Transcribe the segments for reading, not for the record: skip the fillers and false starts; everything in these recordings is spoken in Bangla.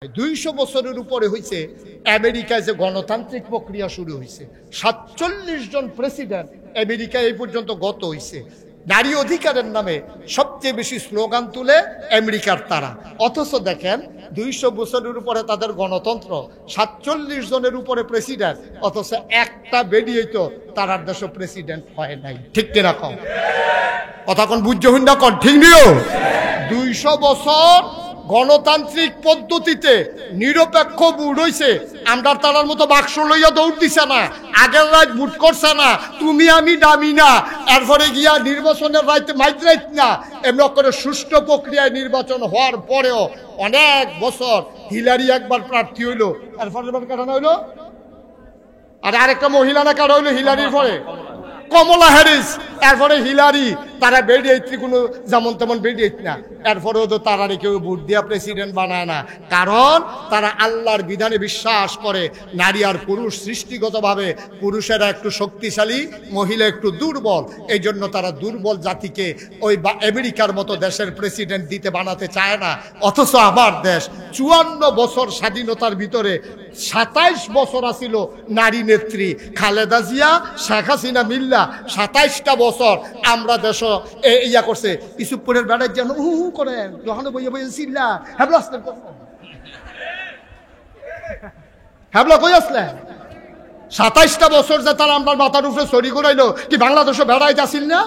200 বছরের উপরে হয়েছে আমেরিকায় যে গণতান্ত্রিক প্রক্রিয়া শুরু হয়েছে। 47 জন প্রেসিডেন্ট আমেরিকায় এই পর্যন্ত গত হয়েছে। নারী অধিকারের নামে সবচেয়ে বেশি স্লোগান তুলে আমেরিকার তারা। অথচ দেখেন 200 বছরের উপরে তাদের গণতন্ত্র, 47 জনের উপরে প্রেসিডেন্ট, অথচ একটা বেরিয়েই তো তারার দেশে প্রেসিডেন্ট হয় নাই। ঠিক কিনা কম কথা কোন বুঝ্য হুন্ডা কন ঠিক নিও। 200 বছর গণতান্ত্রিক পদ্ধতিতে নিরপেক্ষ ভোট হইছে। আমরা তারার মতো বাক্স লইয়া দৌড় দিছে না, আগের রাত ভোট করছে না, তুমি আমি দামি না, এরপরে গিয়া নির্বাচনের রাইতে মাইত্রাইত না। এমন করে সুষ্ঠু প্রক্রিয়ায় নির্বাচন হওয়ার পরেও অনেক বছর হিলারি একবার প্রার্থী হইলো, এরপরে কাটানো হইলো, আর আরেকটা মহিলা না কাটা হইলো হিলারির পরে কমলা হ্যারিস, এরপরে হিলারি, তারা বেরিয়েছি কোনো যেমন তেমন বেরিয়েছে না। এরপরেও তো তারা কেউ ভোট দিয়া প্রেসিডেন্ট বানায় না, কারণ তারা আল্লাহর বিধানে বিশ্বাস করে। নারী আর পুরুষ সৃষ্টিগতভাবে পুরুষেরা একটু শক্তিশালী, মহিলা একটু দুর্বল, এই জন্য তারা দুর্বল জাতিকে ওই আমেরিকার মতো দেশের প্রেসিডেন্ট দিতে বানাতে চায় না। অথচ আমার দেশ 54 বছর স্বাধীনতার ভিতরে 27 বছর আসিল নারী নেত্রী খালেদা জিয়া, শেখ হাসিনা মিল্লা, 27টা বছর আমরা দেশ ইয়া করছে। ইসুপুরের বেড়ার যেন করেন যখন বইয়ে বইয়ে চিল্লা হ্যাবলা হ্যাবলা কই আসলে 27টা বছর যে তারা আমার মাথার উপরে সরি করাইলো, কি বাংলাদেশে বেড়াই যাচ্ছিল না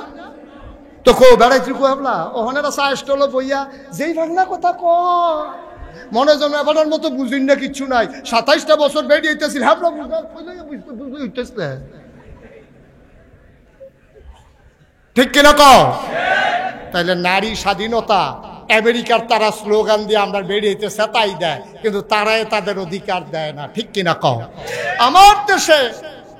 তো কো বেড়াইছি কো হ্যাবলা ওখানেরা চাষল বইয়া যেই বাংলা কথা ক মনে যেন এবার মতো বুঝুন না, কিচ্ছু নাই। 27টা বছর বেরিয়েছিল হ্যাবলা বুঝতে ঠিক কিনা কও। তাইলে নারী স্বাধীনতা আমেরিকার তারা স্লোগান দিয়ে আমরা বেরিয়েছে তাই দেয়, কিন্তু তারাই তাদের অধিকার দেয় না। ঠিক কিনা কও। আমার দেশে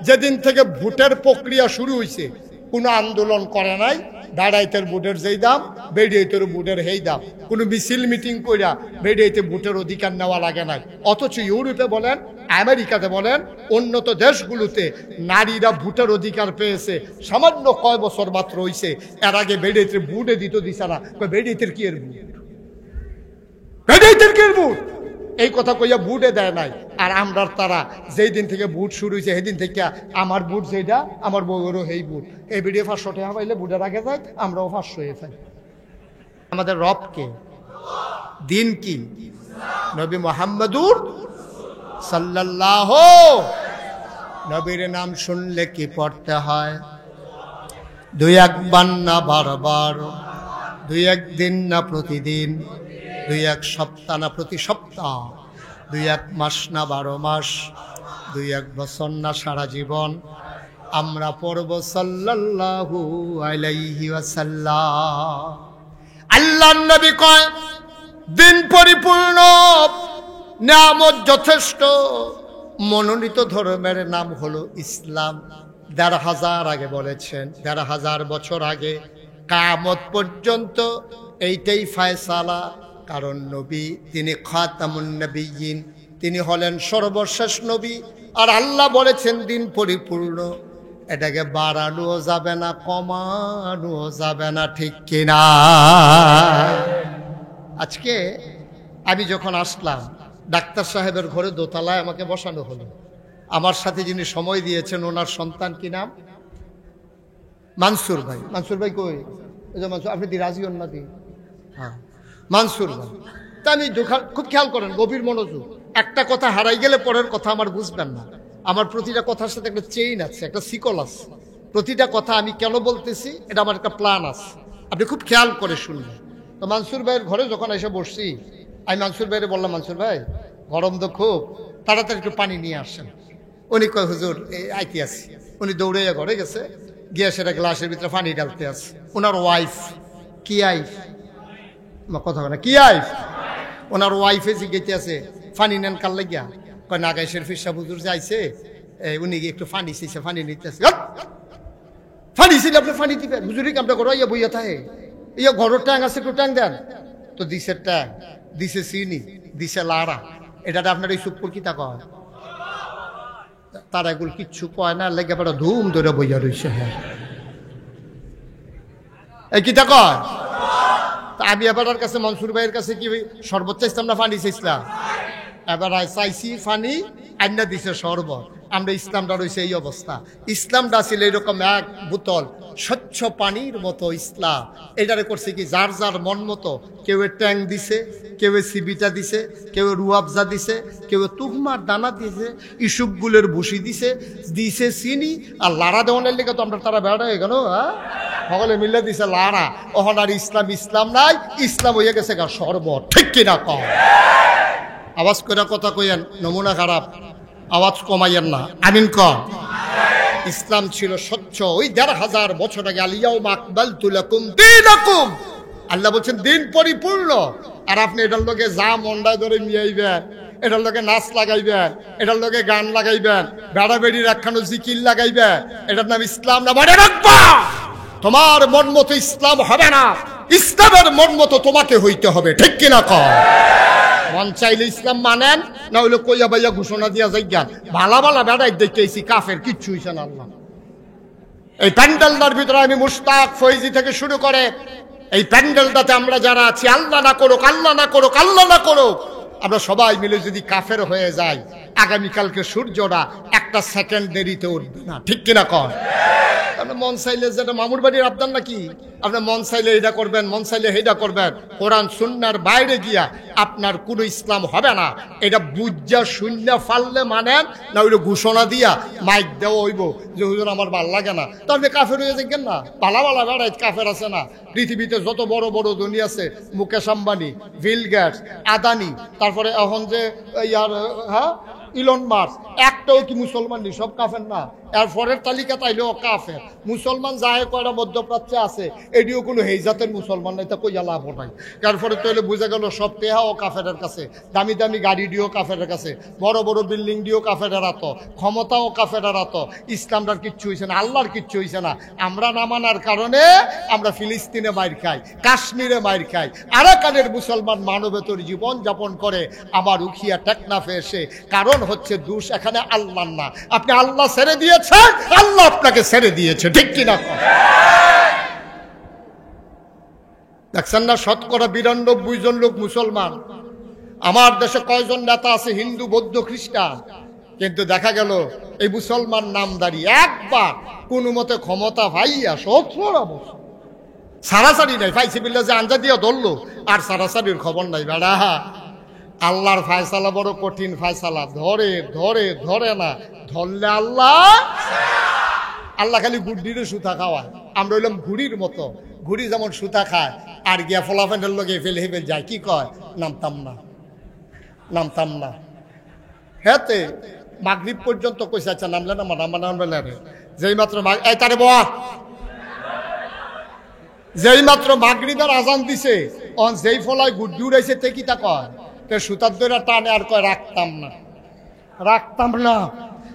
যেদিন থেকে ভোটের প্রক্রিয়া শুরু হয়েছে কোনো আন্দোলন করে নাই। দাঁড়াইতের ভোটের যেই দাম, বেরিয়েতের ভোটের সেই দাম, কোনো মিছিল মিটিং কইরা বেরিয়েতে ভোটের অধিকার নেওয়া লাগে নাই। অথচ ইউরোপে বলেন, আমেরিকাতে বলেন, উন্নত দেশগুলোতে নারীরা ভোটের অধিকার পেয়েছে সামান্য কয় বছর মাত্র হইছে। এর আগে বেরিয়েতে ভোটে দিছে না। বেরিয়েতের কি এর ভোট, বেরিয়েতের কি এর ভোট, এই কথা কইয়া বুটে দেয় নাই। আর আমরা তারা যেই দিন থেকে বুট শুরু হয়েছে সেদিন থেকে আমার বুট যেটা, আমার বউয়েরও সেই বুট। এই ভিডিও 500 টাকা পাইলে বুটের আগে যায়, আমরাও 500 পাই। আমাদের রবকে, দিন কি, নবী মুহাম্মদুর সাল্লাল্লাহু, নবীর নাম শুনলে কি পড়তে হয়? 2-1 না বারবার, 2-1 দিন না প্রতিদিন, 2-1 সপ্তাহ না প্রতি সপ্তাহ, 2-1 মাস না 12 মাস, 2-1 বছর না সারা জীবন আমরা পড়ব সাল্লাল্লাহু আলাইহি ওয়াসাল্লাম। আল্লাহর নবী কয় দিন পরিপূর্ণ, নিয়ামত যথেষ্ট, মনোনীত ধর্মের নাম হলো ইসলাম। 1500 আগে বলেছেন, 1500 বছর আগে কিয়ামত পর্যন্ত এইটাই ফয়সালা। কারণ নবী তিনি খাতামুন নবিয়্যিন, তিনি হলেন সর্বশেষ নবী। আর আল্লাহ বলেছেন দিন পরিপূর্ণ, এটাকে বাড়ানোও যাবে না, কমানোও যাবে না। ঠিক কিনা? আজকে আমি যখন আসলাম, ডাক্তার সাহেবের ঘরে দোতলায় আমাকে বসানো হলো। আমার সাথে যিনি সময় দিয়েছেন ওনার সন্তান, কি নাম? মানসুর ভাই। মানসুর ভাই কই? মানসুর, আপনি দি রাজি হন না দি? হ্যাঁ, মানসুর ভাই। তা আমি খুব খেয়াল করেন, গভীর মনোযোগ। একটা কথা হারাই গেলে পরের কথা আমার বুঝবেন না। আমার প্রতিটা কথার সাথে একটা চেইন আছে, একটা শিকল আছে। প্রতিটা কথা আমি কেন বলতেছি, এটা আমার একটা প্ল্যান আছে, আপনি খুব খেয়াল করে শুনবেন। তো মানসুর ভাইয়ের ঘরে যখন এসে বসছি, আমি মানসুর ভাইয়ের বললাম, মানসুর ভাই গরম তো খুব, তাড়াতাড়ি একটু পানি নিয়ে আসেন। উনি কয় হুজুর আইতে আসি। উনি দৌড়াইয়া ঘরে গেছে, গিয়ে সেটা গ্লাসের ভিতরে পানি ডালতে আছে। ওনার ওয়াইফ, কি আইফ কথা বলে, কি আইফ, ওনার ওয়াইফে জিজ্ঞেতে আছে ফানি নেন কাল লাগিয়া। কয় নাগাই শরীফের সাহেব হুজুর যে আইছে, উনি একটু ফানি চাইছে, ফানি নিতে আছে। ফানি ছিল, আপনি ফানি দিবেন হুজুরি, আমরা ঘর ইয়া বইয়া থাকে, ইয়া ঘরের ট্যাং আছে, একটু ট্যাং দেন। তো দিছে ট্যাং, দিছে চিনি, দিছে লাড়া। এটা আপনার এই সুপুর কি তা কয়? তারা এগুলো কিচ্ছু কয় না, লেগে পড়া ধুম ধরে বইয়া রয়েছে। হ্যাঁ, এই কি তা কয়? আমি এবার কাছে মনসুর ভাইয়ের কাছে কি সর্বোচ্চ ইসলাম না পানি চাইছিলাম? এবার চাইছি পানি, আইনা দিছে শরবত। আমরা ইসলামটা রয়েছে এই অবস্থা। ইসলামটা ছিল এরকম এক বোতল স্বচ্ছ পানির মতো ইসলাম। এটারে করছে কি যার যার মন মতো। কেউ ট্যাং দিছে, কেউ সিবিটা দিছে, কেউ রুয়াবজা দিছে, কেউ তুহমার দানা দিছে, ইসুপগুলের ভুসি দিছে, দিছে চিনি। আর লাড়া দেওয়ানের লেগে তো আমরা তারা বেড়া হয়ে গেল। হ্যাঁ, সকলে মিলে দিছে লাড়া। ওখান আর ইসলাম ইসলাম নাই, ইসলাম হয়ে গেছে গা শরবত। ঠিক কিনা কম? আওয়াজ করে কথা কইয়েন, নমুনা খারাপ, আওয়াজ কমাইয়েন না। আমিন কম। ইসলাম ছিল স্বচ্ছ। ওই ১৫০০ বছর আগে আলিয়াউমা আকমালতু লাকুম দীনাকুম, আল্লাহ বলছেন দিন পরিপূর্ণ। আর আপনি এটার লোকে যা মন্ডায় ধরে মিয়াইবেন, এটার লোকে নাচ লাগাইবেন, এটার লোকে গান লাগাইবেন, বেড়া বেড়ির একখানো জিকির লাগাইবেন, এটার নাম ইসলাম না। মনে রাখবা, তোমার মন মতো ইসলাম হবে না, ইসলামের মন মতো তোমাকে হইতে হবে। ঠিক কিনা কম? মন চাইলে ইসলাম মানেন, না হইলে কইয়া বাইয়া ঘোষণা দিয়া যাইগান ভালা ভালা বেড়াই দেখেছি কাফের কিচ্ছু হইছে না। আল্লাহ এই প্যান্ডেলটার ভিতরে আমি মুশতাক ফৈজি থেকে শুরু করে এই প্যান্ডেলটাতে আমরা যারা আছি, আল্লাহ না করুক, আল্লাহ না করুক, আল্লাহ না করুক, আমরা সবাই মিলে যদি কাফের হয়ে যাই, আগামীকালকে সূর্যটা একটা সেকেন্ড দেরিতে উঠবে না। ঠিক কিনা কর? আপনার মন চাইলে যেটা মামুর বাড়ির আবদান নাকি, আপনার মন চাইলে এটা করবেন, মন চাইলে এটা করবেন। কোরআন সুন্নাহর বাইরে গিয়া আপনার কোনো ইসলাম হবে না। এটা বুঝা শূন্য ফাললে মানেন, না ওইটা ঘোষণা দিয়া মাইক দেওয়া হইব যে হুজুর আমার ভাল লাগে না, তো আপনি কাফের হয়ে যাবেন না। পালা পালা বেড়াই কাফের আছে না পৃথিবীতে? যত বড় বড় ধনী আছে, মুকেশ আম্বানি, বিল গেটস, আদানি, তারপরে এখন যে ইয়ার হ্যাঁ ইলন মাস্ক, একটাও কি মুসলমান নেই? সব কাফের না? এরপরের তালিকা তাইলেও কাফের। মুসলমান যায় কয়টা মধ্যপ্রাচ্যে আছে, এটিও কোনো হেজাতের মুসলমান নাই, তা কইয়া লাভ নাই। এরপরে তাহলে বুঝা গেল সব পেহাও কাফেরের কাছে, দামি দামি গাড়ি দিয়েও কাফেরের কাছে, বড় বড় বিল্ডিং দিয়েও কাফেরের আত, ক্ষমতাও কাফেরের আত। ইসলামটার কিচ্ছু হয়েছে না, আল্লাহর কিচ্ছু হয়েছে না। আমরা না মানার কারণে আমরা ফিলিস্তিনে মাইর খাই, কাশ্মীরে মাইর খাই, আরাকানের মুসলমান মানবেতর জীবন যাপন করে আমার উখিয়া টেকনাফে এসে। কারণ হচ্ছে দোষ এখানে আল্লাহ না। আপনি আল্লাহ ছেড়ে দিয়েছেন, আল্লাহ আপনাকে ছেড়ে দিয়েছে। ঠিক কিনা? দেখছেন না, ৯২ জন লোক মুসলমান। আমার দেশে কয়জন নেতা আছে হিন্দু, বৌদ্ধ, খ্রিস্টান, কিন্তু দেখা গেল এই মুসলমান নামদারি একবার কোন মতে ক্ষমতা ভাইয়া ১৭ বছর সারাসারি নাই। ফাইসি বিল্লা যে আঞ্জা দিয়ে ধরলো, আর সারাসারির খবর নাই। বেড়া আল্লাহর ফায়সালা বড় কঠিন ফায়সালা। ধরে ধরে ধরে না, ধরলে আল্লাহ আল্লাহ খালি গুড্ডিরে সুতা খাওয়ায়। আমরা হইলাম ঘুড়ির মতো। ঘুড়ি যেমন সুতা খায়, আর গিয়া ফলাফেন্ডের লোকে ফেলে হেফেল যায়, কি কয়? নামতাম না, নামতাম না। হেতে মাগরিব পর্যন্ত কইছে, আচ্ছা নামলে না, নামবে না রে। যেই মাত্র এই তারে বয়া, যেই মাত্র মাগরিবের আজান দিছে, অন যেই ফলায় গুড্ডি উড়াইছে তে কি তা কয়? তে সুতার দইরা টানে আর কয় রাখতাম না, রাখতাম না।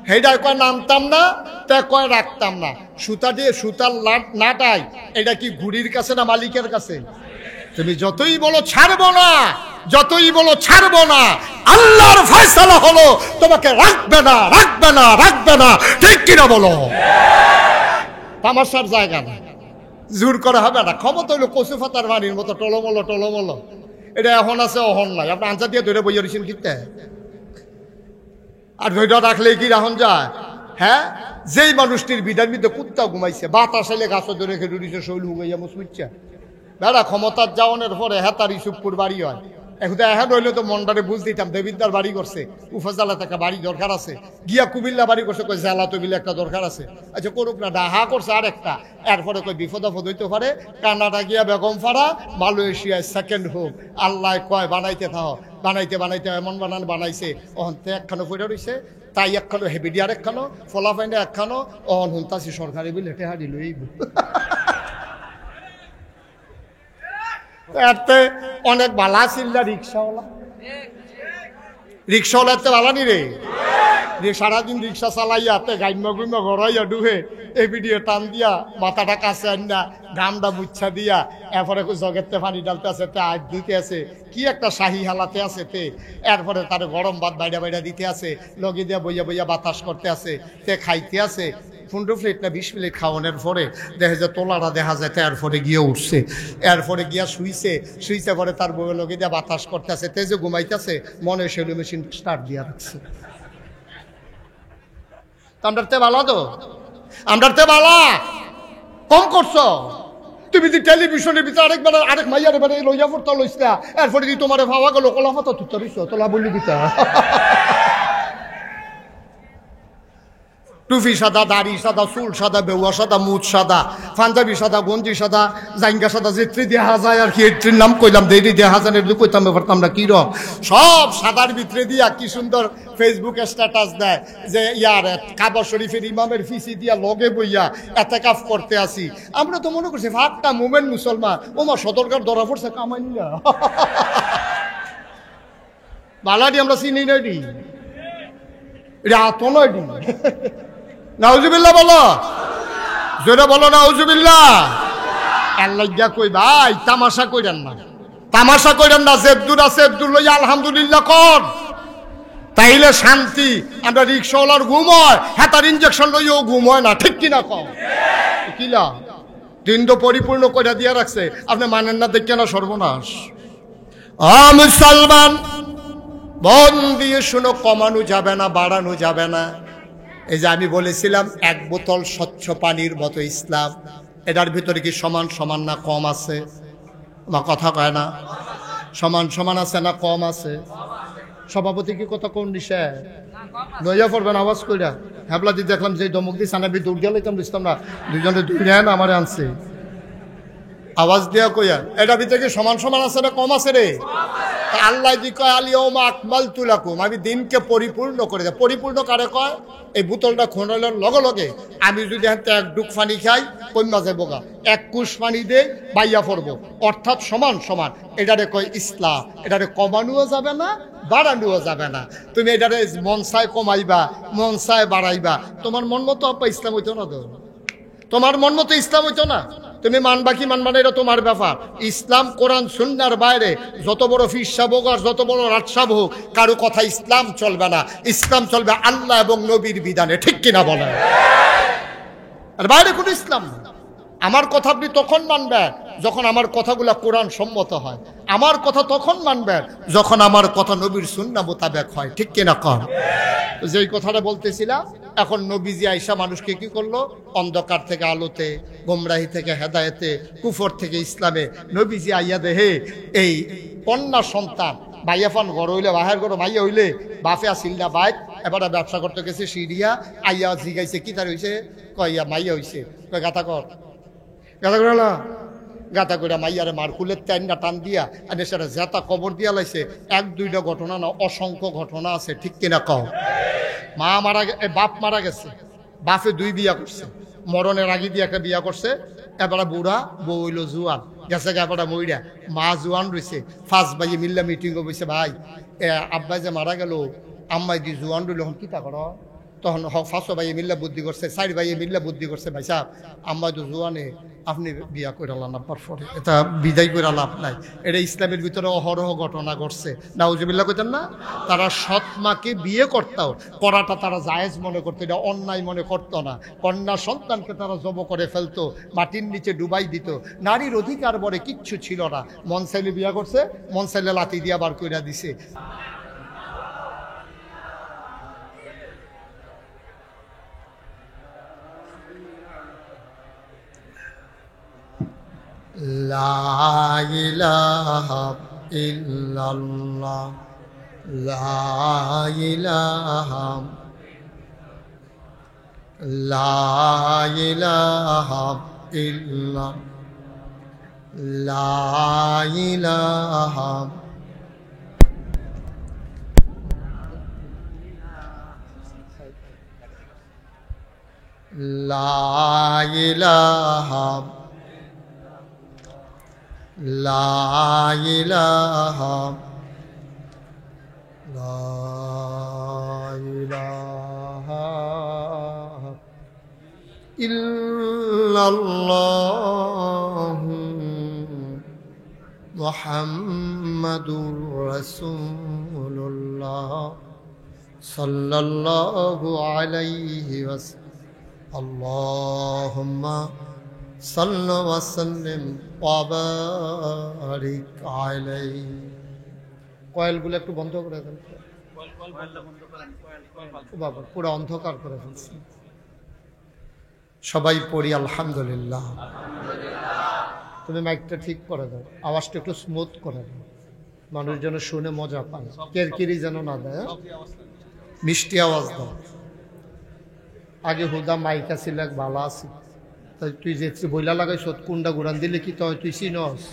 হেডার কয় নামতাম না, তে কয় রাখতাম না। সুতা দিয়ে সুতার নাটাই, এটা কি ঘুড়ির কাছে না মালিকের কাছে? তুমি যতই বলো ছাড়বো না, যতই বলো ছাড়বো না, আল্লাহর ফয়সালা হলো তোমাকে রাখবে না, রাখবে না, রাখবে না। ঠিক কিনা বলো? তামাশার জায়গা না, জোর করা হবে না। ক্ষমতা হইলো কচু ফাতার বাড়ির মতো টলমলো টলমলো। এটা এখন আছে, অহন নাই। আপনি আনসার দিয়ে ধরে বইয়া রয়েছেন কিনতে, আর ধৈর্য রাখলে কি রাহন যায়? হ্যাঁ, যেই মানুষটির বিধার মধ্যে কুত্তা ঘুমাইছে, বাতাস এলে গাছও ধরে রেখে রুড়িছে, শৈল হুগাইয়া মুসমিচ্ছে বেড়া ক্ষমতার যাওয়ানোর পরে হেতার ইসুপুর বাড়ি হয়। এখন এখন হইলে তো মনটারে বুঝ দিতাম, দেবিদ্দার বাড়ি করছে, উপজেলাতে একটা বাড়ি দরকার আছে, গিয়া কুমিল্লা বাড়ি করছে, কই জেলা তবিলে একটা দরকার আছে। আচ্ছা করুক না, ডাহা করছে আর একটা। এরপরে কই বিপদ আপদ হইতে পারে, কানাডা গিয়া বেগম ফাড়া, মালয়েশিয়ায় সেকেন্ড হোক। আল্লাহ কয় বানাইতে থাও, বানাইতে বানাইতে এমন বানাইছে, অহন্তে একখানো ফইরা রইছে, তাই একখানো হেবিডিয়ার একখানো, ফলাফাইনে একখানো, অহন হুনতাছি সরকারি বিল হেঁটে হারিল এই অনেক বালা ছিল্লা রিক্সাওয়ালা। রিক্সাওয়ালা এত বালানি রে, সারাদিন রিক্সা চালাইয়া গাইমা গুইমা ঘরাইয়া ডুবে এই ভিডিও টান দিয়া মাথাটা কাছে আন্না গামটা মুচ্ছা দিয়া এরপরে জগেতে পানি ডালতে আছে, তে আজ দিতে আছে, কি একটা শাহী হালাতে আছে তে। এরপরে তার গরম ভাত বাইরা বাইরা দিতে আছে, লগে দিয়া বইয়া বইয়া বাতাস করতে আছে, তে খাইতে আছে। 15 প্লেট না 20 প্লেট খাওয়ানোর পরে দেখা যায় তোলাটা দেখা যায় এরপরে গিয়ে উঠছে, এরপরে গিয়া শুইছে পরে তার বউয়ের লগে দিয়ে বাতাস করতেছে, তেজে ঘুমাইতেছে, মনে সেলু মেশিন স্টার্ট দিয়া রাখছে। আমরাতে বালা তো, আমরাতে বালা কম করছো তুমি। যদি টেলিভিশনের ভিতরে আরেক মাইয়ার এবারে লইয়া পড়তে লইছিলা, এরপরে যদি তোমার ভাবা গেল কলা ফাতা তুই তোলা বললি দিতা। টুপি সাদা, দাড়ি সাদা, চুল সাদা, বেউয়া সাদা, মুখ সাদা, পাঞ্জাবি সাদা, গঞ্জি সাদা, জাইঙ্গা সাদা, যেত্রী দেখা যায় আর কি এত্রীর নাম কইলাম, দেরি দেখা যায় এর কইতাম ব্যাপারটা আমরা কি রকম সব সাদার ভিতরে দিয়া কি সুন্দর ফেসবুকে স্ট্যাটাস দেয় যে ইয়ার কাবা শরীফের ইমামের ফিসি দিয়া লগে বইয়া এতেকাফ করতে আসি। আমরা তো মনে করছি ভাবটা মোমেন মুসলমান, ওমা সদরকার ধরা পড়ছে কামাই না বালাডি আমরা চিনি নাইডি রাত নয়ডি। নাউজুবিল্লাহ বলো, জোরে বলো নাউজুবিল্লাহ। আল্লাহ কই ভাই তামাশা কইরেন না, তামাশা কইরেন না, জেদ্দুর আছে জেদ্দুর লইয়া আলহামদুলিল্লাহ কর, তাইলে শান্তি। আমরা রিক্সাওয়ালার ঘুম হয়, হাতার ইঞ্জেকশন লইয়াও ঘুম হয় না, ঠিক কিনা কম কিলা দিন তো পরিপূর্ণ করে দিয়া রাখছে, আপনি মানেন না দেখে না সর্বনাশ। মুসলমান মন দিয়ে শুনো, কমানো যাবে না, বাড়ানো যাবে না। এই যে আমি বলেছিলাম 1 বোতল স্বচ্ছ পানির মতো ইসলাম, এটার ভিতরে কি সমান সমান না কম আছে? বা কথা কয় না, সমান সমান আছে না কম আছে? সভাপতি কি কথা কোন দিছে লইয়া পড়বেন আওয়াজ কইরা? হ্যাবলা দিয়ে দেখলাম যে দমক দিয়ে সানাবি দৌড় দিয়ে লাইতাম বুঝতাম না, দুইজনে দুই নেন আমার আনছে আওয়াজ দিয়া কইয়া, এটার ভিতরে কি সমান সমান আছে না কম আছে রে? আল্লাহ দি কয় আলিয়াউমা আকমালতু লাকুম, আমি দিনকে পরিপূর্ণ করে দেয়। পরিপূর্ণ কারে কয়? এই বোতলটা খোনানোর লগে লগে আমি যদি হাতে 1 ডুক পানি খাই কইমা যাবো গা, 1 কুশ পানি দে বাইয়া পড়বো, অর্থাৎ সমান সমান। এটারে কয় ইসলাম। এটারে কমানোও যাবে না, বাড়ানোও যাবে না। তুমি এটারে মন চায় কমাইবা, মন চায় বাড়াইবা, তোমার মন মতো আপা ইসলাম হইতো না তো, তোমার মন মতো ইসলাম হইতো না। তুমি মানবা কি মানবা না এটা তোমার ব্যাপার। ইসলাম কোরআন সুন্নাহর বাইরে যত বড় ফির সাহেব হোক আর যত বড় রাত সাহেব হোক, কারো কথা ইসলাম চলবে না। ইসলাম চলবে আল্লাহ এবং নবীর বিধানে, ঠিক কিনা বলেন? আর বাইরে কোনো ইসলাম না। আমার কথা আপনি তখন মানবেন যখন আমার কথাগুলা কোরআন সম্মত হয়, আমার কথা তখন মানবেন যখন আমার কথা নবীর সুন্নাহ মোতাবেক হয়, ঠিক কিনা কর? যেই কথাটা বলতেছিলাম, এখন নবীজি আইসা মানুষকে কি করলো? অন্ধকার থেকে আলোতে, গোমরাহি থেকে হেদায়েতে, কুফর থেকে ইসলামে। নবীজি আইয়া দেহে এই কন্যা সন্তান ভাইয়াফান ঘর হইলে, বাহের ঘর ভাইয়া হইলে বাফে আসিল না বাইক, এবার ব্যবসা করতে গেছে সিরিয়া, আইয়া জিগাইছে কি তার হইছে? কইয়া মাইয়া হইছে, কয় গাতা কর, গাতা করে না, গাতা করে মাইয়ারে মার কুলের টাইনটা টান দিয়া আর সেটা জেতা কবর দিয়া লাইছে। 1-2টা ঘটনা না, অসংখ্য ঘটনা আছে, ঠিক কিনা কও? মা মারা, বাপ মারা গেছে, বাপে 2 বিয়া করছে, মরণের আগে দিয়ে একটা বিয়া করছে, এবার বুড়া, বউ হইল জুয়ান, গেছে এবার মইরা, মা জুয়ান রয়েছে। 5 ভাইয়ে মিল্লা মিটিংও বসে, ভাই আব্বাই যে মারা গেল, আম্মাই দি জুয়ান রইল, এখন কিতা করো? তখন 5 ভাইয়ে মিল্লা বুদ্ধি করছে, 4 ভাইয়ে মিল্লা বুদ্ধি করছে, ভাই সাহেব আম্মাই তো জুয়ানে, আপনি বিয়া করে লাভ পরে এটা বিদায় করে লাভ নাই। এটা ইসলামের ভিতরে অহরহ ঘটনা ঘটছে, নাউজুবিল্লাহ কইতেন না? তারা সৎ মাকে বিয়ে করতাও, করাটা তারা জায়েজ মনে করতো, এটা অন্যায় মনে করতো না। কন্যা সন্তানকে তারা জব করে ফেলতো, মাটির নিচে ডুবাই দিত। নারীর অধিকার বলে কিচ্ছু ছিল না। মন চাইলে বিয়া করছে, মন চাইলে লাথি দিয়া বার কইরা দিছে। লা ইলাহা ইল্লাল্লাহ, লা ইলাহা, লা ইলাহা ইল্লাল্লাহ, লা ইলাহা, লা ইলাহা, লা ইলাহা, লা ইলাহা ইল্লাল্লাহ মুহাম্মাদুর রাসূলুল্লাহ সাল্লাল্লাহু আলাইহি ওয়াসাল্লাম। আল্লাহুম্মা সাল্লি ওয়া সাল্লিম ওয়া বারিক আলাইহি। কয়েলগুলো একটু বন্ধ করে দেন। বাবা পুরো অন্ধকার করে ফেলছি। সবাই পড়ি আলহামদুলিল্লাহ। তুমি মাইকটা ঠিক করে দাও, আওয়াজটা একটু স্মুথ করে দাও, মানুষ যেন শুনে মজা পায়, কেরকিরি যেন না দেয়, মিষ্টি আওয়াজ দাও। আগে হুদা মাইকা ছিল এক ভালো আছে, তাই তুই যে বইলা লাগাইছ কুন্ডা গুড়ান দিলে কি তুই চিনস?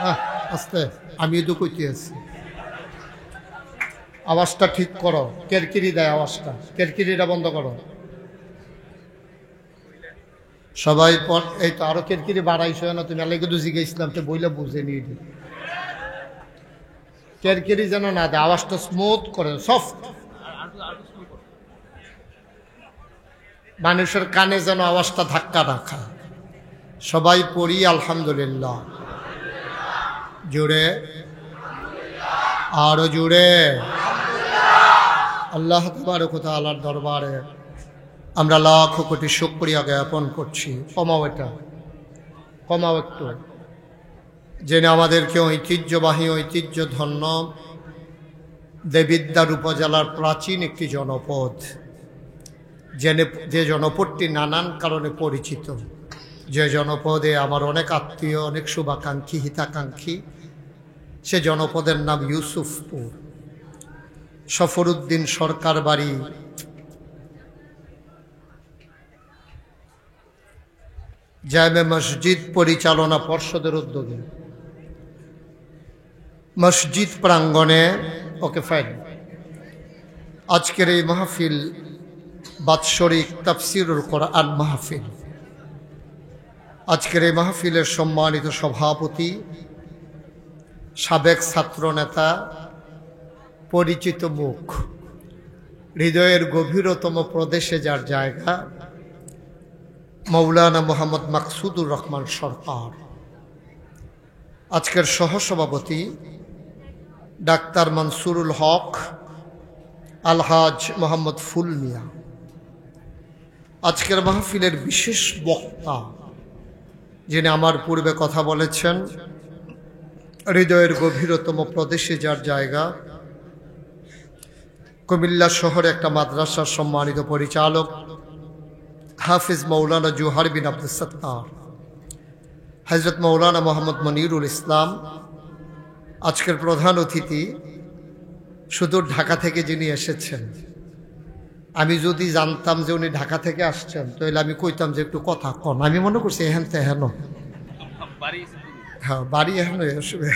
হ্যাঁ আস্তে, আমি তো কইতে আছি। আওয়াজটা ঠিক করো, কেরকিরি দেয় আওয়াজটা, কেরকিরিটা বন্ধ করো। সবাই পর এই তো আরো কেরকিরি বাড়াইছো না তুমি, আলাইকে তো জিজ্ঞেসলাম তো বইলে বুঝে নিয়ে দিই। কেরকিরি যেন না দেয়, আওয়াজটা স্মুথ করে, সফট, মানুষের কানে যেন আওয়াজটা ধাক্কা না খায়। সবাই পড়ি আলহামদুলিল্লাহ। জোরে, আরো জোরে। আল্লাহ তাবারক ওয়া তাআলার দরবারে আমরা লাখ কোটি শুকরিয়া জ্ঞাপন করছি। কমাও এটা, কমাও একটু। জেনে আমাদেরকে ঐতিহ্যবাহী ঐতিহ্যধন্য দেবিদ্বার উপজেলার প্রাচীন একটি জনপদ, যে জনপদটি নানান কারণে পরিচিত, যে জনপদে আমার অনেক আত্মীয়, অনেক শুভাকাঙ্ক্ষী, হিতাকাঙ্ক্ষী। সে জনপদের নাম ইউসুফপুর। সফরউদ্দিন সরকার বাড়ি জামে মসজিদ পরিচালনা পর্ষদের উদ্যোগে মসজিদ প্রাঙ্গণে ওকে ফাইন আজকের এই মাহফিল বাৎসরিক তাফসিরুল কোরআন মাহফিল। আজকের এই মাহফিলের সম্মানিত সভাপতি, সাবেক ছাত্র নেতা, পরিচিত মুখ, হৃদয়ের গভীরতম প্রদেশে যার জায়গা, মৌলানা মোহাম্মদ মাকসুদুর রহমান সরকার। আজকের সহসভাপতি ডাক্তার মনসুরুল হক, আলহাজ মোহাম্মদ ফুল মিয়া। আজকের মাহফিলের বিশেষ বক্তা যিনি আমার পূর্বে কথা বলেছেন, হৃদয়ের গভীরতম প্রদেশে যার জায়গা, কুমিল্লা শহরে একটা মাদ্রাসার সম্মানিত পরিচালক হাফিজ মৌলানা জুহার বিন আব্দুল সত্তার, হযরত মৌলানা মোহাম্মদ মনিরুল ইসলাম। আজকের প্রধান অতিথি সুদূর ঢাকা থেকে যিনি এসেছেন। আমি যদি জানতাম যে উনি ঢাকা থেকে আসছেন তাহলে আমি কইতাম যে একটু কথা কন। আমি মনে করছি এহেন তো হেন, হ্যাঁ বাড়ি এহেন আসবে।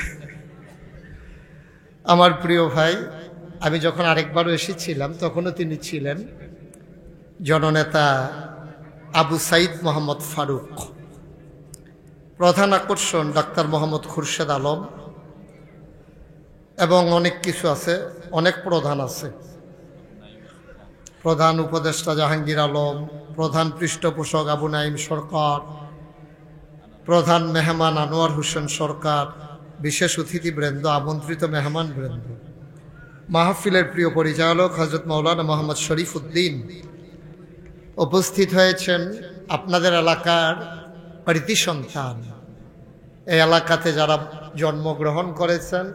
আমার প্রিয় ভাই, আমি যখন আরেকবারও এসেছিলাম তখনও তিনি ছিলেন জননেতা আবু সাইদ মোহাম্মদ ফারুক। প্রধান আকর্ষণ ডাক্তার মোহাম্মদ খুরশেদ আলম, এবং অনেক কিছু আছে, অনেক প্রধান আছে। প্রধান উপদেষ্টা জাহাঙ্গীর আলম, প্রধান পৃষ্ঠপোষক আবু নাইম সরকার, প্রধান মেহমান আনোয়ার হোসেন সরকার, বিশেষ অতিথিবৃন্দ, আমন্ত্রিত মেহমান বৃন্দ, মাহফিলের প্রিয় পরিচালক হযরত মৌলানা মোহাম্মদ শরীফ উদ্দিন উপস্থিত হয়েছেন। আপনাদের এলাকার কৃতি সন্তান, এই এলাকাতে যারা জন্মগ্রহণ করেছেন,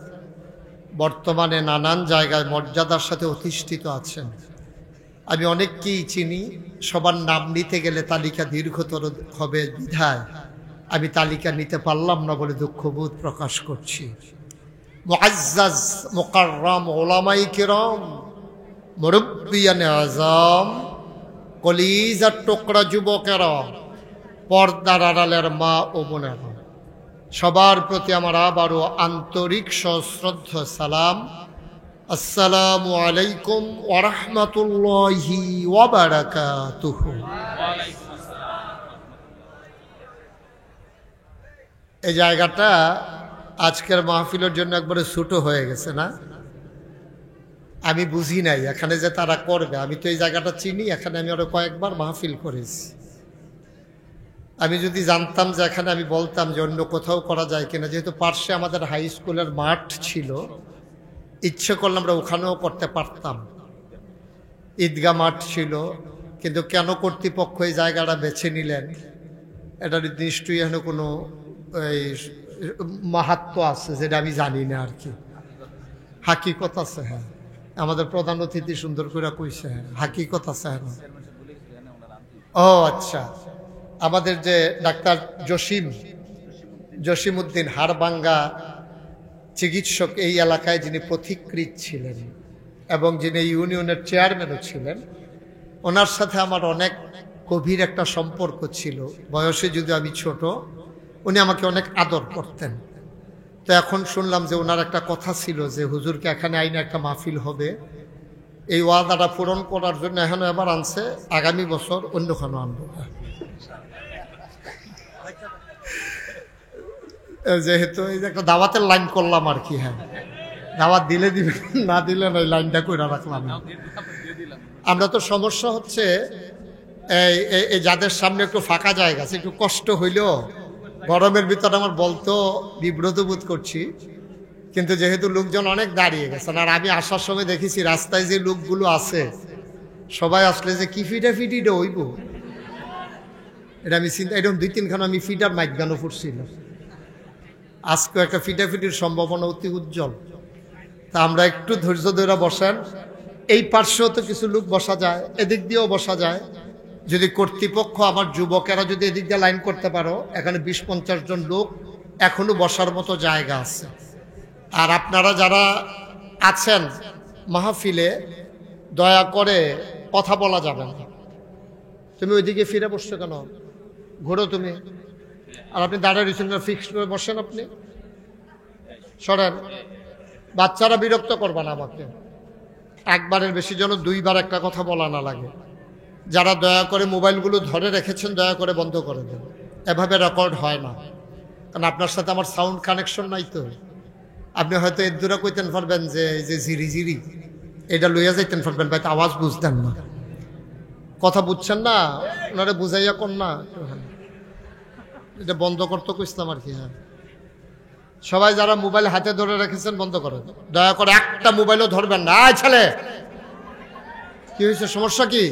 বর্তমানে নানান জায়গায় মর্যাদার সাথে অধিষ্ঠিত আছেন। আমি অনেককেই চিনি, সবার নাম নিতে গেলে তালিকা দীর্ঘতর হবে বিধায় আমি তালিকা নিতে পারলাম না বলে দুঃখবোধ প্রকাশ করছি। মুআজ্জাজ মুকাররম উলামায়ে কিরাম, মুরব্বিয়ানে আযম, কলিজার টুকরা যুবকেরা, পর্দার আড়ালের মা ও বোনেরা, সবার প্রতি আমার আবারও আন্তরিক সশ্রদ্ধ সালাম। আসসালামু আলাইকুম ওয়া রাহমাতুল্লাহি ওয়া বারাকাতুহু। এই জায়গাটা আজকের মাহফিলের জন্য একবারে ছোট হয়ে গেছে না? আমি বুঝি নাই এখানে যে তারা করবে। আমি তো এই জায়গাটা চিনি, এখানে আমি আরো কয়েকবার মাহফিল করেছি। আমি যদি জানতাম যে এখানে, আমি বলতাম যে অন্য কোথাও করা যায় কিনা। যেহেতু পার্শ্বে আমাদের হাই স্কুলের মাঠ ছিল, ইচ্ছে করলে আমরা ওখানেও করতে পারতাম। ঈদগাহ মাঠ ছিল, কিন্তু কেন কর্তৃপক্ষ এই জায়গাটা বেছে নিলেন এটার নিশ্চয়ই এখানে কোনো এই মাহাত্ম্য আছে যেটা আমি জানি না আর কি। হাকিকত আছে, হ্যাঁ, আমাদের প্রধান অতিথি সুন্দর করে কইছে, হ্যাঁ হাকিকত আছে। হ্যাঁ, ও আচ্ছা, আমাদের যে ডাক্তার জসিমউদ্দিন হাড়ভাঙ্গা চিকিৎসক এই এলাকায় যিনি পথিকৃৎ ছিলেন এবং যিনি ইউনিয়নের চেয়ারম্যানও ছিলেন, ওনার সাথে আমার অনেক গভীর একটা সম্পর্ক ছিল। বয়সে যদি আমি ছোট, উনি আমাকে অনেক আদর করতেন। তো এখন শুনলাম যে ওনার একটা কথা ছিল যে হুজুরকে এখানে আইনে একটা মাহফিল হবে, এই ওয়াদাটা পূরণ করার জন্য এখনো এবার আনছে, আগামী বছর অন্যখানে আনবো। যেহেতু এই যে একটা দাওয়াতের লাইন করলাম আর কি। হ্যাঁ, দাওয়াত দিলে দিবে, না দিলে না, লাইনটা করে রাখলাম। আমরা তো সমস্যা হচ্ছে এই যাদের সামনে একটু ফাঁকা জায়গা আছে, একটু কষ্ট হইলেও গরমের ভিতরে আমার বলতো বিব্রত বোধ করছি, কিন্তু যেহেতু লোকজন অনেক দাঁড়িয়ে গেছেন, আর আমি আসার সময় দেখেছি রাস্তায় যে লোকগুলো আছে সবাই আসলে যে কি ফিটাফিটি হইব, এটা আমি চিন্তা, এরকম 2-3খানা আমি ফিটার মাইক গানও ফুটছিল। আজকে একটা ফিটাফিটির সম্ভাবনা অতি উজ্জ্বল। তা আমরা একটু ধৈর্য ধরে বসেন। এই পার্শ্বেও তো কিছু লোক বসা যায়, এদিক দিয়েও বসা যায়। যদি কর্তৃপক্ষ, আমার যুবকেরা যদি এদিক দিয়ে লাইন করতে পারো, এখানে 20-50 জন লোক এখনো বসার মতো জায়গা আছে। আর আপনারা যারা আছেন মাহফিলে, দয়া করে কথা বলা যাবে না। তুমি ওইদিকে ফিরে বসছো কেন? ঘোরো তুমি। আর আপনি দাঁড়িয়ে রয়েছেন, ফিক্সড করে বসেন, আপনি সরেন। বাচ্চারা বিরক্ত করবা না আমাকে। একবারের বেশি যেন 2বার একটা কথা বলা না লাগে। যারা দয়া করে মোবাইলগুলো ধরে রেখেছেন, দয়া করে বন্ধ করে দেন। এভাবে রেকর্ড হয় না, কারণ আপনার সাথে আমার সাউন্ড কানেকশন নাই। তো আপনি হয়তো এর দূরে কইতেন পারবেন যে এই যে জিরি জিরি এটা লইয়া যাইতেন পারবেন, ভাই আওয়াজ বুঝতেন না, কথা বুঝছেন না, ওনারা বুঝাইয়া কোন না, এটা বন্ধ করতে কইছিলাম আর কি। হ্যাঁ, সবাই যারা মোবাইল হাতে ধরে রেখেছেন বন্ধ করেন, দয়া করে একটা মোবাইলও ধরবেন না। আয় ছেলে, কি হয়েছে, সমস্যা কি?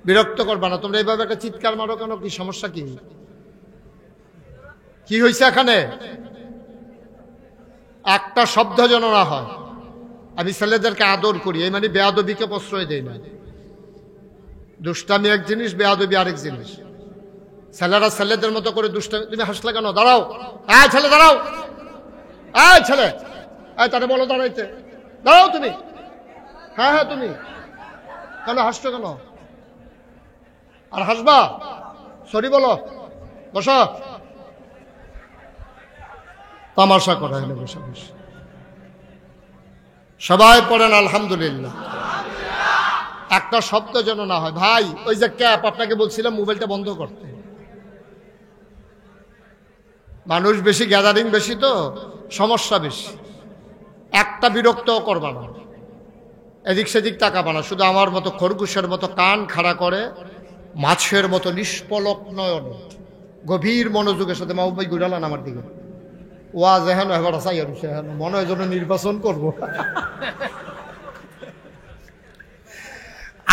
বিরক্ত করবা না। তোমরা এইভাবে একটা চিৎকার মারো কেন? কি সমস্যা? কি হয়েছে এখানে? একটা শব্দ যেন না হয়। আমি ছেলেদেরকে আদর করি, এই মানে বেয়াদবিকে প্রশ্রয় দেই না। দুষ্টামি এক জিনিস, বেয়াদবি আরেক জিনিস। ছেলেরা ছেলেদের মতো করে দুষ্টামি। তুমি হাসলে কেন? দাঁড়াও, আয় ছেলে দাঁড়াও, আয় ছেলে, আয় তারে বলো দাঁড়াইতে, দাঁড়াও তুমি। হ্যাঁ হ্যাঁ, তুমি কেন হাসছো কেন? আর হাসবা? সরি বলো, বসো। তামাশা করা হলে বসে বসে। সবাই পড়েন আলহামদুলিল্লাহ। একটা শব্দ যেন না হয়। ভাই, ওই যে ক্যাপ, আপনাকে বলছিলাম মোবাইলটা বন্ধ করতে। মানুষ বেশি, গ্যাদারিং বেশি, তো সমস্যা বেশি। একটা বিরক্তও করবা না, এদিক সেদিক তাকাবা না। শুধু আমার মতো খরগোশের মতো কান খাড়া করে, মাছের মতো নিষ্পলক নয়ন, গভীর মনোযোগের সাথে মাহবুব ঘুরালান আমার দিকে। ওয়াজ এখন এবার চাই আর মনে হয় যেন নির্বাচন করবো।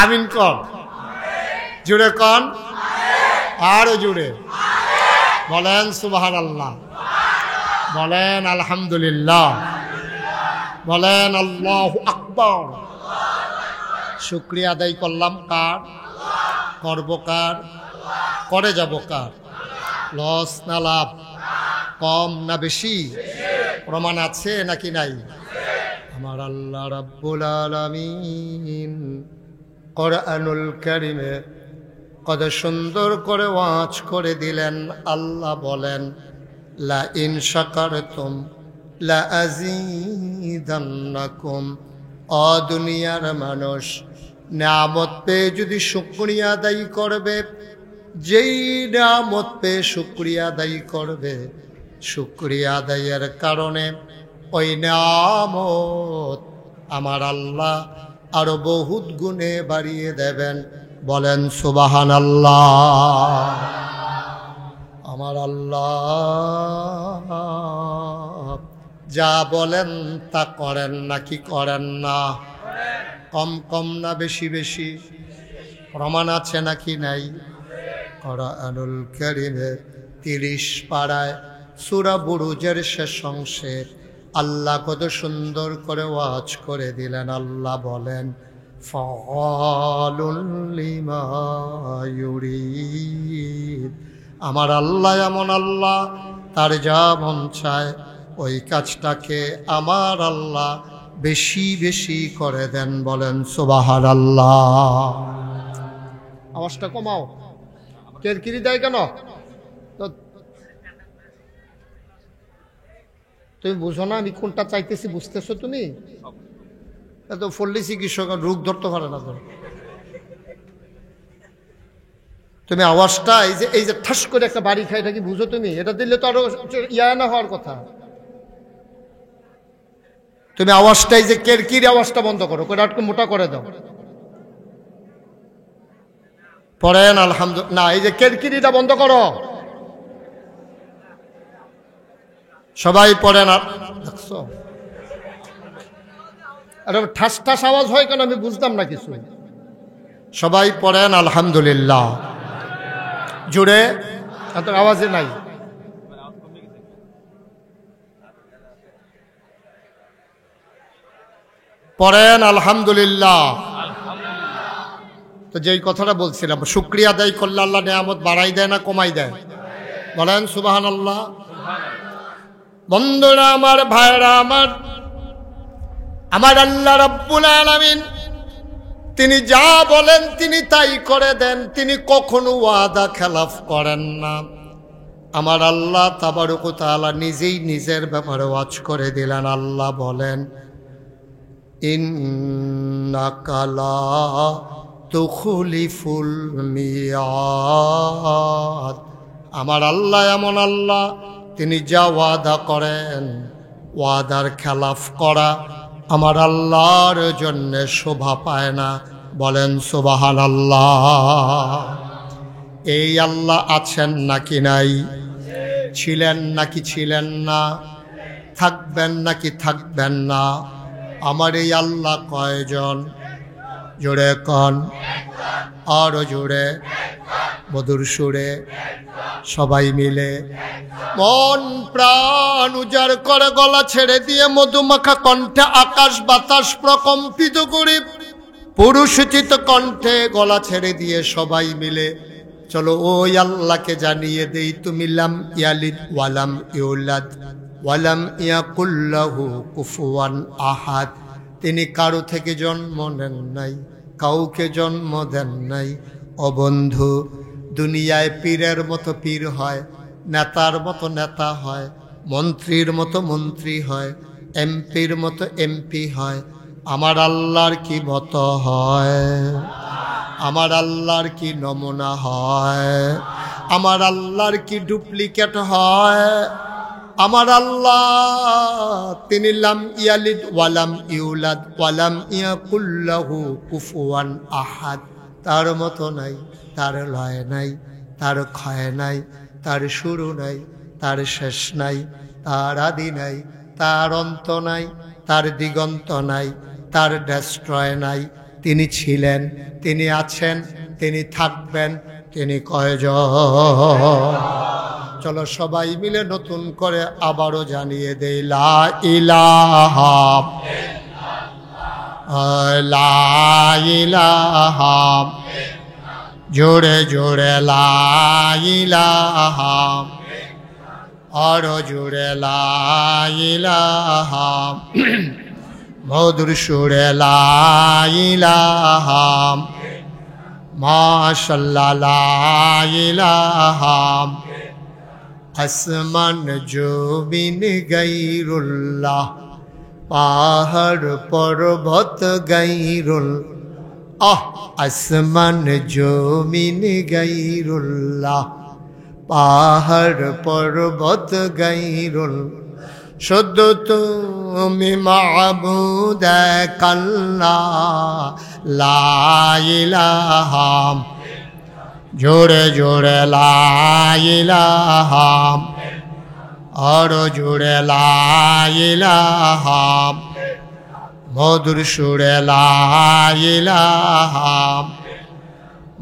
আমিন কন, জুড়ে কন, আরো জুড়ে বলেন সুবহানাল্লাহ, বলেন আলহামদুলিল্লাহ, বলেন আল্লাহু আকবার। শুকরিয়া আদায় করলাম কার? করব কার? করে যাব কার? লস না লাভ? কম না বেশি? প্রমাণ আছে নাকি নাই? আমার আল্লাহ রাব্বুল আলামিন কোরআনুল কারীমে কত সুন্দর করে ওয়াজ করে দিলেন। আল্লাহ বলেন, লা ইন শাকারতুম লা আযীদান্নাকুম। ও দুনিয়ার মানুষ, নিয়ামত পেয়ে যদি শুকরিয়া আদায় করবে, যেই নিয়ামত পেয়ে শুকরিয়া আদায় করবে, শুকরিয়া আদায়ের কারণে ওই নিয়ামত আমার আল্লাহ আরো বহুত গুণে বাড়িয়ে দেবেন। বলেন সুবহানাল্লাহ। আমার আল্লাহ যা বলেন তা করেন নাকি করেন না? কম কম না বেশি বেশি? প্রমাণ আছে নাকি নাই? কোরআনুল কারীমে 30 পারায় সূরা বুরুজের শেষ অংশে আল্লাহ কত সুন্দর করে ওয়াজ করে দিলেন। আল্লাহ বলেন, ফাআলুল লিমা ইউরিদ। আমার আল্লাহ এমন আল্লাহ, তার যা মন চায় ওই কাজটাকে আমার আল্লাহ বেশি বেশি করে দেন। বলেন সুবহানাল্লাহ। আওয়াজটা কমাও, কেরকিরি দেয় কেন? তো তুমি বুঝো না আমি কোনটা চাইতেছি? বুঝতেছো তুমি? এত ফল্লি চিকিৎসক রোগ ধরতে পারে না তো। তুমি আওয়াজটা এই যে ঠাস করে একটা বাড়ি খাই, এটা কি বুঝো তুমি? এটা দিলে তো আরো না হওয়ার কথা। তুমি আওয়াজটা এই যে কেরকির আওয়াজটা বন্ধ করো, করে একটু মোটা করে দাও। পড়েন আলহামদুলিল্লাহ। না, এই যে কেরকিরিটা বন্ধ করো, সবাই পড়েন। আর দেখছো ঠাস ঠাস আওয়াজ হয় কেন আমি বুঝতাম না কিছু। সবাই পড়েন আলহামদুলিল্লাহ জুড়ে, এত আওয়াজে নাই। পড়েন আলহামদুলিল্লাহ। তো যেই কথাটা বলছিলাম, শুকরিয়া আদায় করলে আল্লাহ নিয়ামত বাড়াই দেয় না কমাই দেয়? বলেন সুবহানাল্লাহ। বন্ধুরা আমার, ভাইরা আমার, আমার আল্লাহ রাব্বুল আলামিন তিনি যা বলেন তিনি তাই করে দেন। তিনি কখনো ওয়াদা খেলাফ করেন না। আমার আল্লাহ তাবারক ওয়া তাআলা নিজেই নিজের ব্যাপারে ওয়াজ করে দিলেন। আল্লাহ বলেন, ইন্নাকা লা তুখলিফুল মিয়াদ। আমার আল্লাহ এমন আল্লাহ, তিনি যা ওয়াদা করেন ওয়াদার খেলাফ করা আমার আল্লাহর জন্য শোভা পায় না। বলেন সুবহানাল্লাহ। এই আল্লাহ আছেন নাকি নাই? ছিলেন নাকি ছিলেন না? থাকবেন নাকি থাকবেন না? আমার এই আল্লাহ কয়জন? জোরে কন, আরো জোরে, মধুর সুরে সবাই মিলে মন প্রাণ উজাড় করে গলা ছেড়ে দিয়ে মধুমাখা কণ্ঠে আকাশ বাতাস প্রকম্পিত করে পুরুষোচিত কণ্ঠে গলা ছেড়ে দিয়ে সবাই মিলে চলো ওই আল্লাহকে জানিয়ে দেই, তুমি লাম ইয়ালিদ ওয়ালাম ইউলাদ ওয়ালাম ইয়াকুল লাহু কুফুয়ান আহাদ। তিনি কারো থেকে জন্ম নেন নাই, কাউকে জন্ম দেন নাই। ও বন্ধু, দুনিয়ায় পীরের মতো পীর হয়, নেতার মতো নেতা হয়, মন্ত্রীর মতো মন্ত্রী হয়, এমপির মতো এমপি হয়। আমার আল্লাহর কি মতো হয়? আমার আল্লাহর কি নমুনা হয়? আমার আল্লাহর কি ডুপ্লিকেট হয়? আমার আল্লাহ তিনি লাম ইয়ালিদ ওয়ালাম ইউলাদ ওয়ালাম ইয়াকুল লাহু কুফুয়ান আহাদ। তার মতো নাই, তার লয় নাই, তার ক্ষয় নাই, তার শুরু নাই, তার শেষ নাই, তার আদি নাই, তার অন্ত নাই, তার দিগন্ত নাই, তার ডেস্ট্রয় নাই। তিনি ছিলেন, তিনি আছেন, তিনি থাকবেন, তিনি কয়জন? চলো সবাই মিলে নতুন করে আবারও জানিয়ে দেই, লা ইলাহা লা ইলাহা, জোরে জোরে লা ইলাহা, আরো জোরে লা ইলাহা, মধুর সুরে লা ইলাহা, মাশাআল্লাহ লা ইলাহা। আসমান জমিন গায়রুল্লাহ, পাহাড় পর্বত গায়রুল্লাহ। আসমান জমিন গায়রুল্লাহ, পাহাড় পর্বত গায়রুল্লাহ। শুধু তুমি মাবুদ এক আল্লাহ, লা ইলাহা, জোরে জোরে লা ইলাহা, আরো জোরে লা ইলাহা, মধুর সুরে লা ইলাহা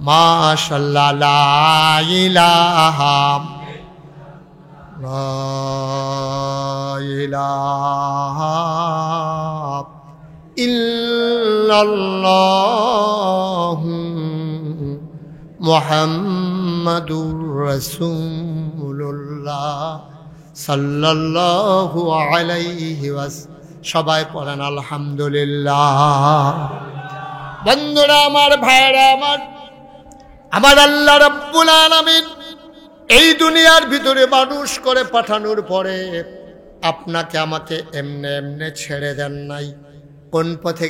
মাশাআল্লাহ লা ইলাহা ইল্লাল্লাহু মুহাম্মাদুর রাসূলুল্লাহ সাল্লাল্লাহু আলাইহি ওয়াসাল্লাম। সবাই পড়েন আলহামদুলিল্লাহ। বন্ধুরা আমার, ভাইরা আমার, আমার আল্লাহ রাব্বুল আলামিন এই দুনিয়ার ভিতরে মানুষ করে পাঠানোর পরে আপনাকে আমাকে এমনে এমনে ছেড়ে দেন নাই। কোন পথে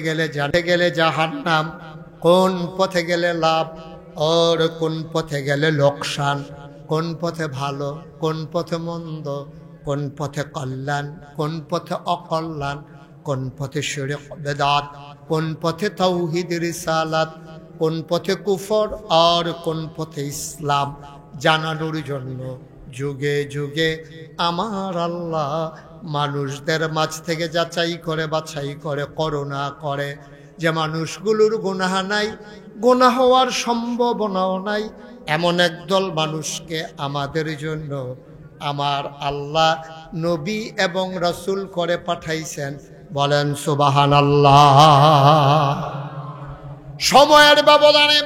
গেলে জাহান্নাম, কোন পথে গেলে লাভ, আর কোন পথে গেলে লোকসান, কোন পথে ভালো, কোন পথে মন্দ, কোন পথে কল্যাণ, কোন পথে অকল্যাণ, কোন পথে শিরক বেদাত, কোন পথে তাওহীদ রিসালাত, কোন পথে কুফর আর কোন পথে ইসলাম জানানোর জন্য যুগে যুগে আমার আল্লাহ মানুষদের মাঝ থেকে যাচাই করে বাছাই করে করুণা করে যে মানুষগুলোর গুনাহ নাই, গুনাহ হওয়ার সম্ভাবনাও নাই, এমন একদল মানুষকে আমাদের জন্য আমার আল্লাহ নবী এবং রাসূল করে পাঠাইছেন। বলেন সুবহানাল্লাহ। সময়ের ব্যবধানে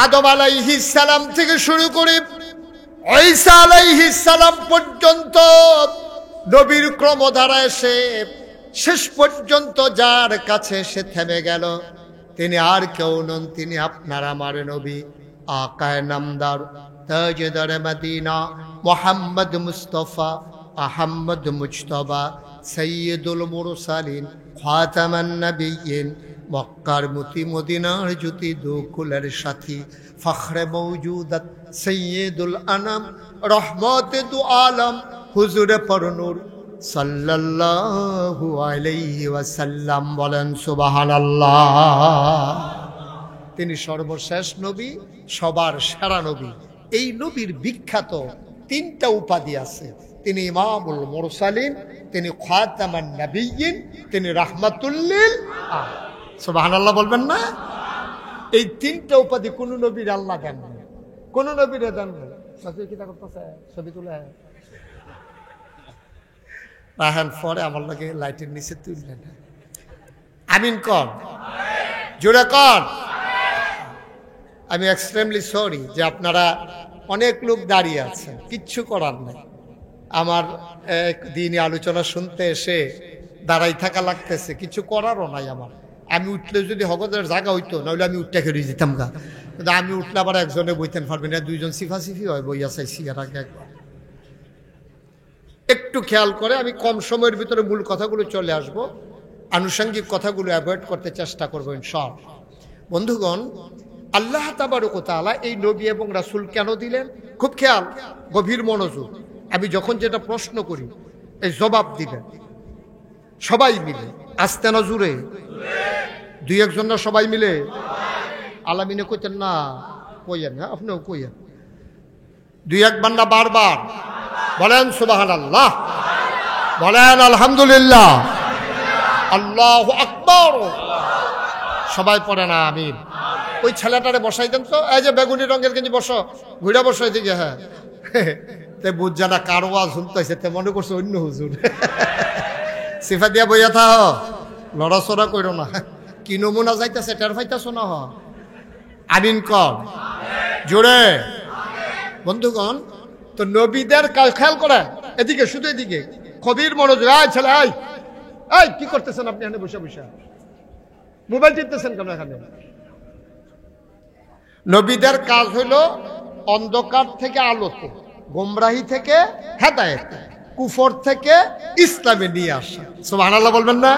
আদম আলাইহিস সালাম থেকে শুরু করে ঈসা আলাইহিস সালাম পর্যন্ত নবীর ক্রমধারা এসে শেষ পর্যন্ত যার কাছে সে থেমে গেল তিনি আর কেউ নন, তিনি আপনার আমার নবী আকায়ে নামদার তাজদারে মদিনা মুহাম্মদ মুস্তাফা আহমদ মুজতবা সৈয়দুল মুরসালিন খাতামান নবিয়্যিন, মক্কার মতি মদিনার জ্যোতি দুকুলের সাথী ফখরে মওজুদাত সৈয়দুল আনাম রহমতে দু আলম হুজুরে পরনূর সাল্লাল্লাহু আলাইহি ওয়াসাল্লাম। বলেন সুবহানাল্লাহ। তিনি সর্বশেষ নবী, সবার সেরা নবী। এই নবীর বিখ্যাত তিনটা উপাধি আছে। তিনি ইমামুল মুরসালিন, তিনি খাতামান নবিয়্যিন, তিনি রাহমাতুল লিল আলামিন। সুবহানাল্লাহ বলবেন না? এই তিনটা উপাধি কোন নবীর আল্লাহ দেন না, কোন নবীর দেন না। সাথে কি তা করতেছে? ছবি তুলে রাহান পরে আমার লাগে লাইটের নিচে তুললেন। আমিন কর, জোরে কর। আমি এক্সট্রিমলি সরি যে আপনারা অনেক লোক দাঁড়িয়ে আছেন, কিচ্ছু করার নাই। আমার একদিনই আলোচনা শুনতে এসে দাঁড়াই থাকা লাগতেছে, কিছু করারও নাই আমার। আমি উঠলে যদি হগদের জায়গা হইতো, নাহলে আমি উঠতে খেয়ে যেতাম গা। কিন্তু আমি উঠলে আবার একজনে বইতেন পারবেন না, দুইজন সিফাসিফি হয় বইয়া চাইছি এর আগে একবার। একটু খেয়াল করে আমি কম সময়ের ভিতরে মূল কথাগুলো চলে আসব, আনুষঙ্গিক কথাগুলো অ্যাভয়েড করতে চেষ্টা করবো ইনশাআল্লাহ। বন্ধুগণ, আল্লাহ তাবারক ওয়া তাআলা এই নবী এবং রাসূল কেন দিলেন? খুব খেয়াল, গভীর মনোযোগ। আমি যখন যেটা প্রশ্ন করি এই জবাব দিবেন সবাই মিলে, আস্তে না জুড়ে, দুই একজন না সবাই মিলে। আলামিনে কইতেন না, কইয়েন, হ্যাঁ আপনিও কইয়েন, দুই একবার না বারবার বলেন সুবহানাল্লাহ, বলেন আলহামদুলিল্লাহ, আল্লাহু আকবার। সবাই পড়ে না আমিন। ওই ছেলেটারে বসাই দেন তো, এই যে বেগুনি রঙের গেঞ্জি, বসো, ঘুরে বসো এদিকে। হ্যাঁ তে বুঝ না কার ওয়াজ শুনতেছে, তে মনে করছে অন্য হুজুর। সিফা দিয়া বইয়া থাহ, লড়াচড়া করো না। কি নমুনা যাইতেছে টের পাইতেছ না? আমিন কর জোরে। বন্ধুগণ, তো নবীদের খেয়াল করেন, এদিকে, শুধু এদিকে, কবির মনোযোগ। আয় ছেলে, আয়, এই কি করতেছেন আপনি এখানে বসে বসে? মোবাইল টিপতেছেন কেন এখানে? নবীদের কাজ হইল অন্ধকার থেকে আলোতে, গোমরাহি থেকে হেদায়েতে, কুফর থেকে ইসলামে নিয়ে আসা। সুবহানাল্লাহ বলবেন না?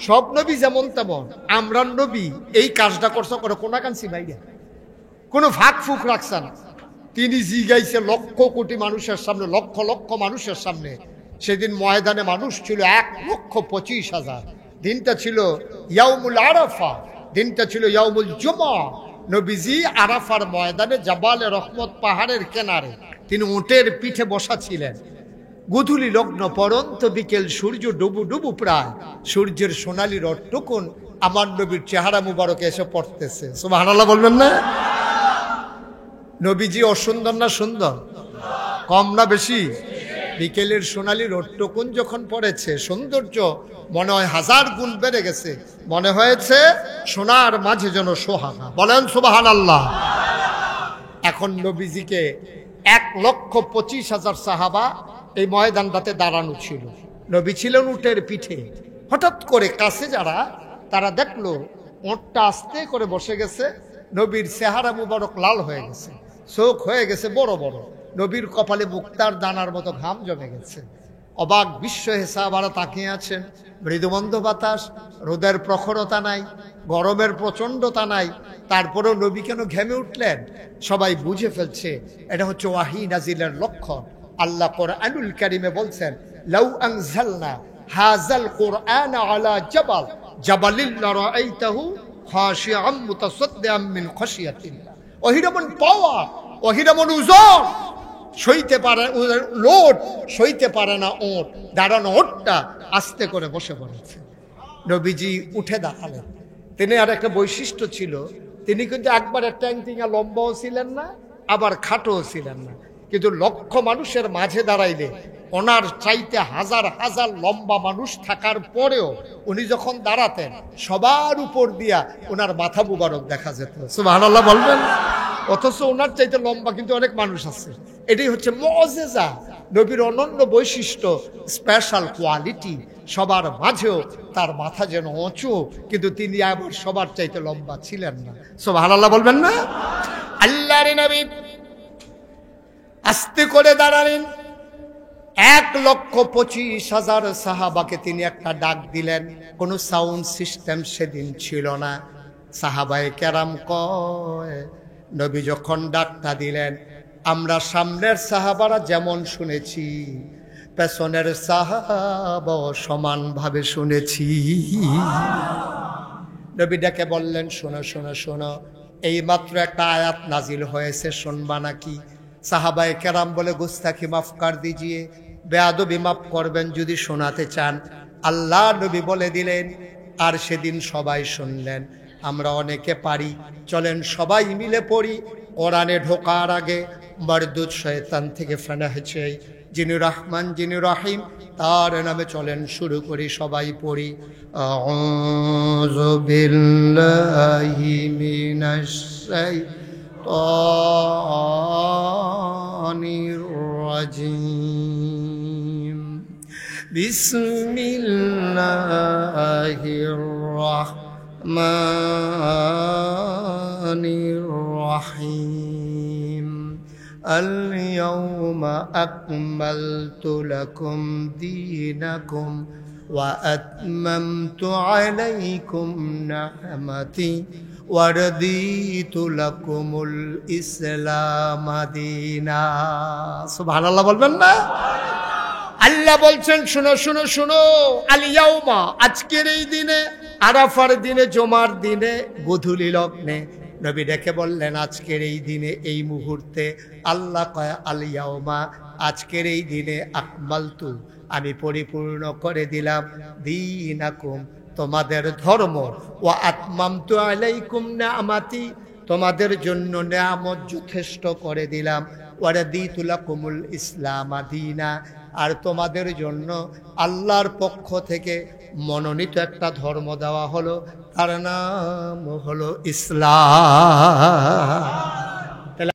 সব নবী যেমন তেমন, আমরা নবী এই কাজটা করছে করে কোন কাঞ্চি বাইরে কোনো ফাঁক ফুক রাখছে না। তিনি জিগাইছে লক্ষ কোটি মানুষের সামনে, লক্ষ লক্ষ মানুষের সামনে। সেদিন ময়দানে মানুষ ছিল 1,25,000। দিনটা ছিল ইয়াউমুল আরাফা, দিনটা ছিল ইয়াউমুল জুমা। নবীজি আরাফার ময়দানে জাবালে রহমত পাহাড়ের কিনারে তিনি উটের পিঠে বসা ছিলেন। গোধূলি লগ্ন পরন্ত বিকেল, সূর্য ডুবু ডুবু প্রায়, সূর্যের সোনালি রটটুকুন আমার নবীর চেহারা মুবারকে এসে পড়তেছে। সুবহানাল্লাহ বলবেন না? নবীজি অসুন্দর না সুন্দর? কম না বেশি? বিকেলের সোনালি রটটুকুন যখন পড়েছে, সৌন্দর্য মনে হয় 1000 গুণ বেড়ে গেছে, মনে হয়েছে সোনার মাঝে যেন সোহাগা। বলেন সুবহানাল্লাহ। এখন নবীজিকে 1,25,000 সাহাবা এই ময়দানটাতে দাঁড়ানো ছিল। নবী ছিলেন উটের পিঠে। হঠাৎ করে কাছে যারা, তারা দেখলো ওঁটটা আস্তে করে বসে গেছে, নবীর চেহারা মুবারক লাল হয়ে গেছে, চোখ হয়ে গেছে বড় বড়, নবীর কপালে মুক্তার দানার মতো ঘাম জমে গেছে। অবাক বিশ্ব সাহাবারা তাকিয়ে আছেন। মৃদুমন্দ বাতাস, রোদের প্রখরতা নাই, গরমের প্রচণ্ডতা নাই, তারপরেও নবী কেন ঘেমে উঠলেন? সবাই বুঝে ফেলছে এটা হচ্ছে ওয়াহী নাজিলের লক্ষণ। আল্লাহ কোরআনুল কারীমে বলছেন, লাউ আনজালনা হাযাল কুরআন আলা জাবাল জাবালিল লারাআইতাহু খাশিআম মুতাসাদ্দিআম মিন খাশিয়াতিল্লাহ। ওহিরমন পাওয়ার, ওহিরমন ওজন, সইতে পারে লোড, সইতে পারে না ওট। দাঁড়ানো ওটটা আস্তে করে বসে পড়েছে। নবীজি উঠে দাঁড়ালেন। তিনি আর একটা বৈশিষ্ট্য ছিল, তিনি কিন্তু একবার ট্যাংটিঙা লম্বাও ছিলেন না, আবার খাটোও ছিলেন না। কিন্তু লক্ষ মানুষের মাঝে দাঁড়াইলে, ওনার চাইতে 1000 1000 লম্বা মানুষ থাকার পরেও উনি যখন দাঁড়াতেন, সবার উপর দিয়া ওনার মাথা মুবারক দেখা যেত। সুবহানাল্লাহ বলবেন? অথচ ওনার চাইতে লম্বা কিন্তু অনেক মানুষ আছে। এটাই হচ্ছে মুআজিজা, নবীর অনন্য বৈশিষ্ট্য, স্পেশাল কোয়ালিটি। সবার মাঝেও তার মাথা যেন উঁচু, কিন্তু তিনি আবার সবার চাইতে লম্বা ছিলেন না। সুবহানাল্লাহ বলবেন না? আল্লাহর নবী আস্তে করে দাঁড়ালেন। 1,25,000 সাহাবাকে তিনি একটা ডাক দিলেন। কোনো সাউন্ড সিস্টেম সেদিন ছিল না। সাহাবায়ে কেরাম কয়, নবী যখন ডাকটা দিলেন, আমরা সামনের সাহাবারা যেমন শুনেছি, পেছনের সাহাবাও সমানভাবে শুনেছি। নবী ডেকে বললেন, শোনো শোনো শোনো, এই মাত্র একটা আয়াত নাজিল হয়েছে, শুনবা নাকি? সাহাবায়ে কেরাম বলে, গুস্তাখি মাফ কর দিজিয়ে, বেয়াদবি মাফ করবেন যদি শোনাতে চান। আল্লাহ নবী বলে দিলেন। আর সেদিন সবাই শুনলেন। আমরা অনেকে পারি, চলেন সবাই মিলে পড়ি। কোরআনে ঢোকার আগে মারদুদ শয়তান থেকে ফানাহ চাই, যিনি রহমান যিনি রহিম, তার নামে চলেন শুরু করি, সবাই পড়ি। আউযু বিল্লাহি মিনাশ শাইতানির রাজিম। বিসমিল্লাহির রাহমানির রাহিম। اليوم أكملت لكم دينكم وأتممت عليكم نعمتي ورضيت لكم الإسلام دينا। سبحان الله বলবেন না? আল্লাহ বলছেন, শুনো শুনো শুনো, আল ইয়াউমা, আজকের এই দিনে, আরাফার দিনে, জুমার দিনে, গোধূলি লগ্নে নবী ডেকে বললেন, আজকের এই দিনে, এই মুহূর্তে, আল্লাহ কয় আল ইয়াউমা, আজকের এই দিনে, আকমালতু, আমি পরিপূর্ণ করে দিলাম, দীনাকুম, তোমাদের ধর্ম, ওয়া আতমামতু আলাইকুম নিআমাতি, তোমাদের জন্য নিয়ামত যথেষ্ট করে দিলাম, ওয়া রাদিতু লাকুমুল ইসলাম দীনা, আর তোমাদের জন্য আল্লাহর পক্ষ থেকে মনোনীত একটা ধর্ম দেওয়া হলো, তার নাম হলো ইসলাম।